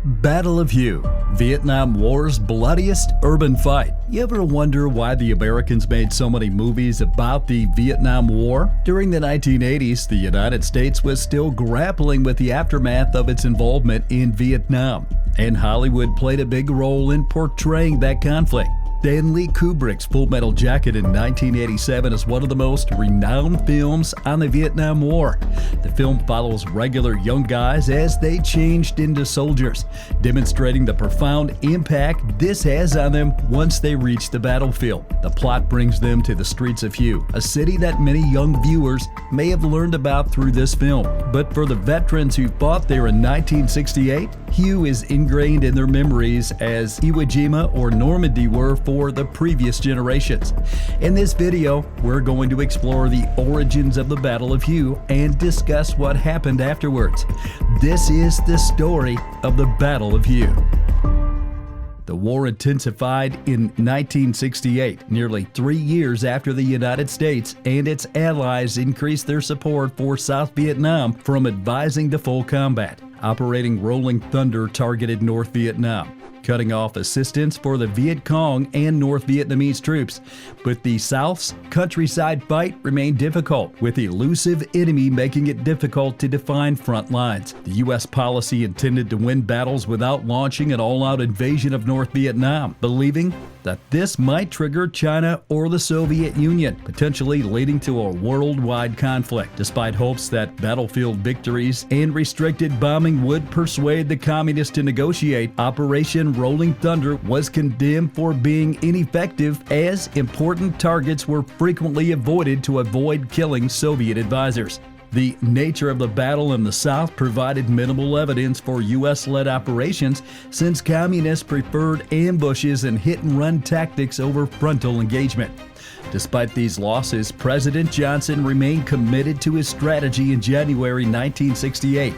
Battle of Hue, Vietnam War's bloodiest urban fight. You ever wonder why the Americans made so many movies about the Vietnam War? During the 1980s, the United States was still grappling with the aftermath of its involvement in Vietnam, and Hollywood played a big role in portraying that conflict. Stanley Kubrick's Full Metal Jacket in 1987 is one of the most renowned films on the Vietnam War. The film follows regular young guys as they changed into soldiers, demonstrating the profound impact this has on them once they reach the battlefield. The plot brings them to the streets of Hue, a city that many young viewers may have learned about through this film. But for the veterans who fought there in 1968, Hue is ingrained in their memories as Iwo Jima or Normandy were for the previous generations. In this video, we're going to explore the origins of the Battle of Hue and discuss what happened afterwards. This is the story of the Battle of Hue. The war intensified in 1968, nearly 3 years after the United States and its allies increased their support for South Vietnam from advising to full combat. Operating Rolling Thunder targeted North Vietnam, cutting off assistance for the Viet Cong and North Vietnamese troops. But the South's countryside fight remained difficult, with the elusive enemy making it difficult to define front lines. The U.S. policy intended to win battles without launching an all-out invasion of North Vietnam, believing that this might trigger China or the Soviet Union, potentially leading to a worldwide conflict. Despite hopes that battlefield victories and restricted bombing would persuade the communists to negotiate, Operation Rolling Thunder was condemned for being ineffective, as important targets were frequently avoided to avoid killing Soviet advisors. The nature of the battle in the South provided minimal evidence for U.S.-led operations, since communists preferred ambushes and hit-and-run tactics over frontal engagement. Despite these losses, President Johnson remained committed to his strategy in January 1968,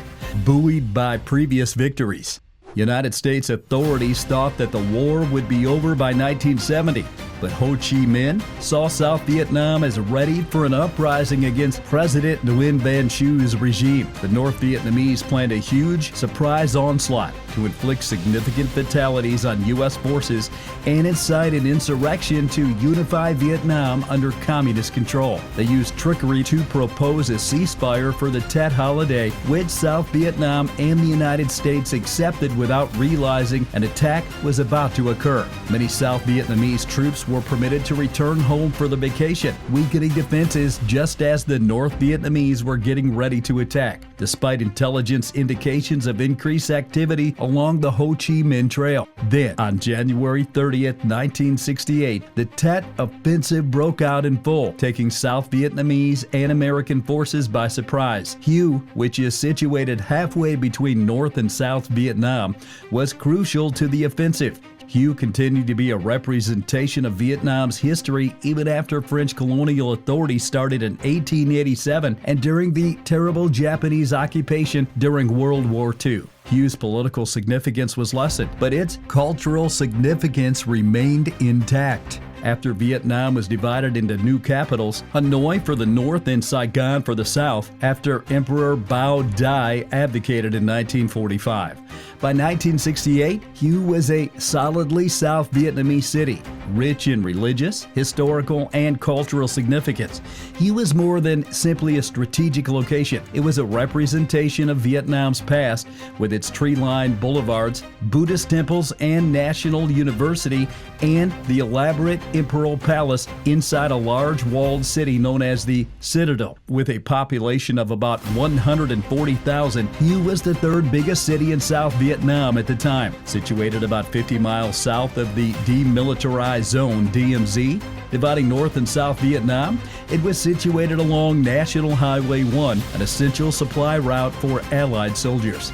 buoyed by previous victories. United States authorities thought that the war would be over by 1970, but Ho Chi Minh saw South Vietnam as ready for an uprising against President Nguyen Van Chu's regime. The North Vietnamese planned a huge surprise onslaught to inflict significant fatalities on U.S. forces and incite an insurrection to unify Vietnam under communist control. They used trickery to propose a ceasefire for the Tet holiday, which South Vietnam and the United States accepted without realizing an attack was about to occur. Many South Vietnamese troops were permitted to return home for the vacation, weakening defenses just as the North Vietnamese were getting ready to attack, despite intelligence indications of increased activity along the Ho Chi Minh Trail. Then, on January 30th, 1968, the Tet Offensive broke out in full, taking South Vietnamese and American forces by surprise. Hue, which is situated halfway between North and South Vietnam, was crucial to the offensive. Hue continued to be a representation of Vietnam's history even after French colonial authority started in 1887 and during the terrible Japanese occupation during World War II. Hue's political significance was lessened, but its cultural significance remained intact. After Vietnam was divided into new capitals, Hanoi for the North and Saigon for the South, after Emperor Bao Dai abdicated in 1945. By 1968, Hue was a solidly South Vietnamese city, rich in religious, historical, and cultural significance. Hue was more than simply a strategic location. It was a representation of Vietnam's past, with its tree-lined boulevards, Buddhist temples, and national university, and the elaborate imperial palace inside a large walled city known as the Citadel. With a population of about 140,000, Hue was the third biggest city in South Vietnam at the time. Situated about 50 miles south of the Demilitarized Zone, DMZ, dividing North and South Vietnam, it was situated along National Highway 1, an essential supply route for Allied soldiers.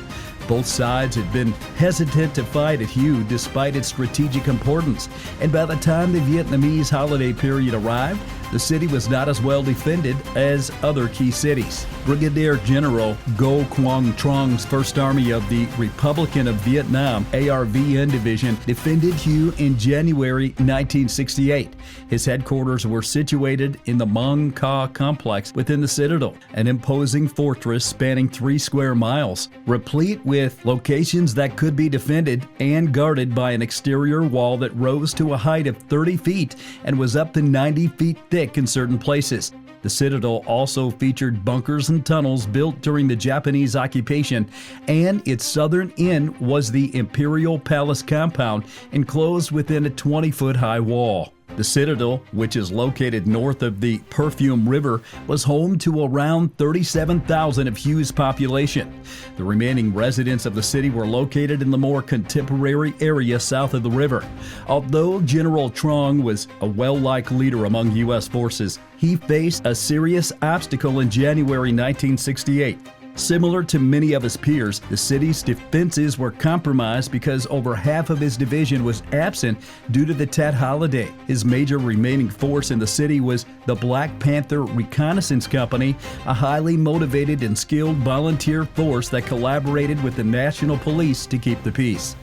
Both sides had been hesitant to fight at Hue despite its strategic importance, and by the time the Vietnamese holiday period arrived, the city was not as well defended as other key cities. Brigadier General Go Quang Trong's First Army of the Republic of Vietnam ARVN Division defended Hue in January 1968. His headquarters were situated in the Mong Ka complex within the citadel, an imposing fortress spanning 3 square miles, replete with locations that could be defended and guarded by an exterior wall that rose to a height of 30 feet and was up to 90 feet thick in certain places. The citadel also featured bunkers and tunnels built during the Japanese occupation, and its southern end was the Imperial Palace compound enclosed within a 20-foot high wall. The citadel, which is located north of the Perfume River, was home to around 37,000 of Hue's population. The remaining residents of the city were located in the more contemporary area south of the river. Although General Trong was a well-liked leader among U.S. forces, he faced a serious obstacle in January 1968. Similar to many of his peers, the city's defenses were compromised because over half of his division was absent due to the Tet holiday. His major remaining force in the city was the Black Panther Reconnaissance Company, a highly motivated and skilled volunteer force that collaborated with the National Police to keep the peace.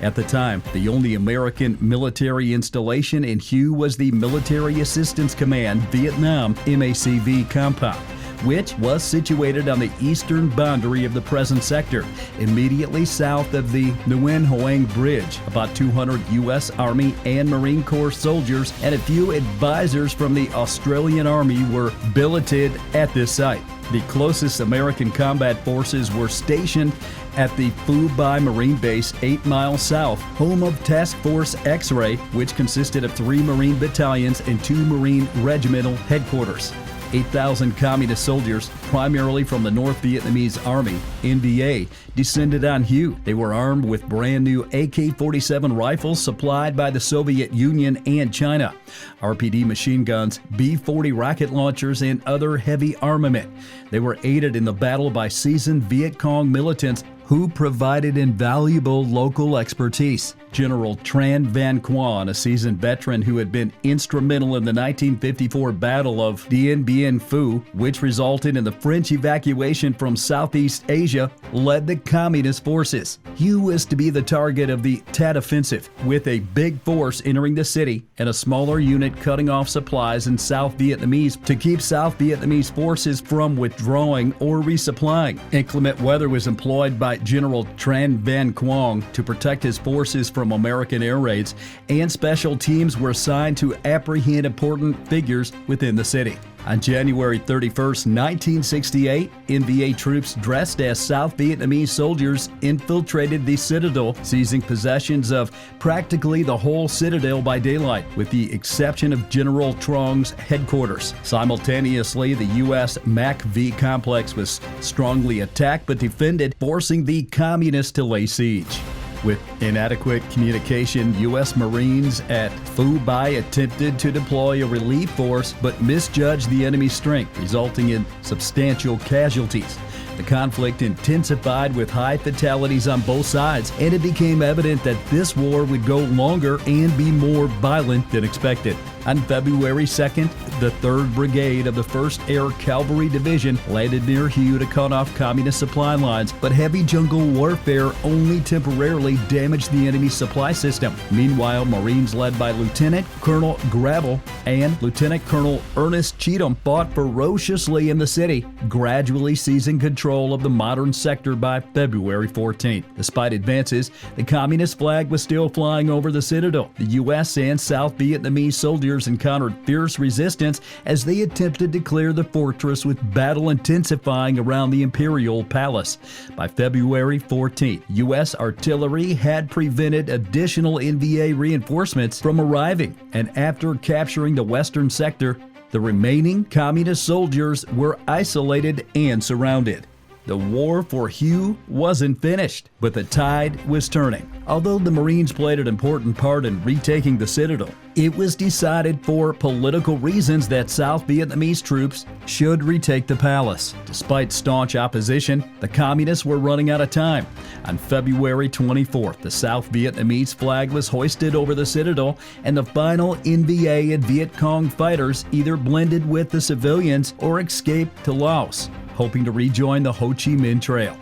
At the time, the only American military installation in Hue was the Military Assistance Command Vietnam MACV compound, which was situated on the eastern boundary of the present sector, immediately south of the Nguyen Hoang Bridge. About 200 U.S. Army and Marine Corps soldiers and a few advisors from the Australian Army were billeted at this site. The closest American combat forces were stationed at the Phu Bai Marine Base 8 miles south, home of Task Force X-Ray, which consisted of 3 Marine battalions and 2 Marine regimental headquarters. 8,000 communist soldiers, primarily from the North Vietnamese Army, NVA, descended on Hue. They were armed with brand new AK-47 rifles supplied by the Soviet Union and China, RPD machine guns, B-40 rocket launchers, and other heavy armament. They were aided in the battle by seasoned Viet Cong militants who provided invaluable local expertise. General Tran Van Quan, a seasoned veteran who had been instrumental in the 1954 Battle of Dien Bien Phu, which resulted in the French evacuation from Southeast Asia, led the communist forces. Hue was to be the target of the Tet Offensive, with a big force entering the city and a smaller unit cutting off supplies in South Vietnamese to keep South Vietnamese forces from withdrawing or resupplying. Inclement weather was employed by General Tran Van Quang to protect his forces from American air raids, and special teams were assigned to apprehend important figures within the city. On January 31, 1968, NVA troops dressed as South Vietnamese soldiers infiltrated the citadel, seizing possessions of practically the whole citadel by daylight, with the exception of General Trong's headquarters. Simultaneously, the U.S. MAC-V complex was strongly attacked but defended, forcing the communists to lay siege. With inadequate communication, U.S. Marines at Phu Bai attempted to deploy a relief force but misjudged the enemy's strength, resulting in substantial casualties. The conflict intensified with high fatalities on both sides, and it became evident that this war would go longer and be more violent than expected. On February 2nd, the 3rd Brigade of the 1st Air Cavalry Division landed near Hue to cut off communist supply lines, but heavy jungle warfare only temporarily damaged the enemy's supply system. Meanwhile, Marines led by Lieutenant Colonel Gravel and Lieutenant Colonel Ernest Cheatham fought ferociously in the city, gradually seizing control of the modern sector by February 14th. Despite advances, the communist flag was still flying over the citadel. The U.S. and South Vietnamese soldiers encountered fierce resistance as they attempted to clear the fortress, with battle intensifying around the Imperial Palace. By February 14th, U.S. artillery had prevented additional NVA reinforcements from arriving, and after capturing the western sector, the remaining communist soldiers were isolated and surrounded. The war for Hue wasn't finished, but the tide was turning. Although the Marines played an important part in retaking the citadel, it was decided for political reasons that South Vietnamese troops should retake the palace. Despite staunch opposition, the communists were running out of time. On February 24th, the South Vietnamese flag was hoisted over the citadel, and the final NVA and Viet Cong fighters either blended with the civilians or escaped to Laos. hoping to rejoin the Ho Chi Minh Trail.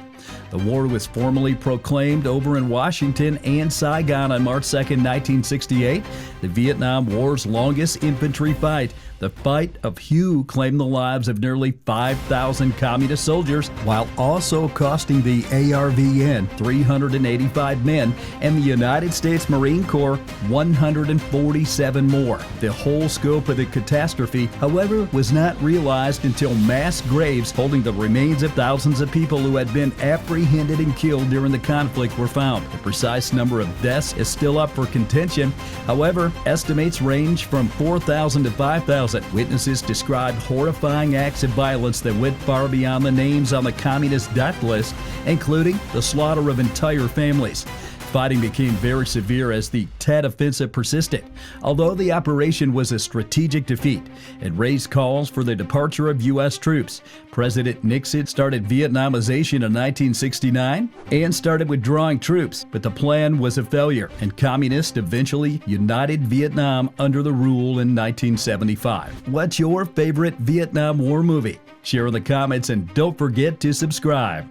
The war was formally proclaimed over in Washington and Saigon on March 2, 1968, the Vietnam War's longest infantry fight. The Fight of Hue claimed the lives of nearly 5,000 communist soldiers, while also costing the ARVN 385 men and the United States Marine Corps 147 more. The whole scope of the catastrophe, however, was not realized until mass graves holding the remains of thousands of people who had been apprehended and killed during the conflict were found. The precise number of deaths is still up for contention. However, estimates range from 4,000 to 5,000. Witnesses described horrifying acts of violence that went far beyond the names on the communist death list, including the slaughter of entire families. Fighting became very severe as the Tet Offensive persisted. Although the operation was a strategic defeat, it raised calls for the departure of U.S. troops. President Nixon started Vietnamization in 1969 and started withdrawing troops, but the plan was a failure, and communists eventually united Vietnam under the rule in 1975. What's your favorite Vietnam War movie? Share in the comments and don't forget to subscribe.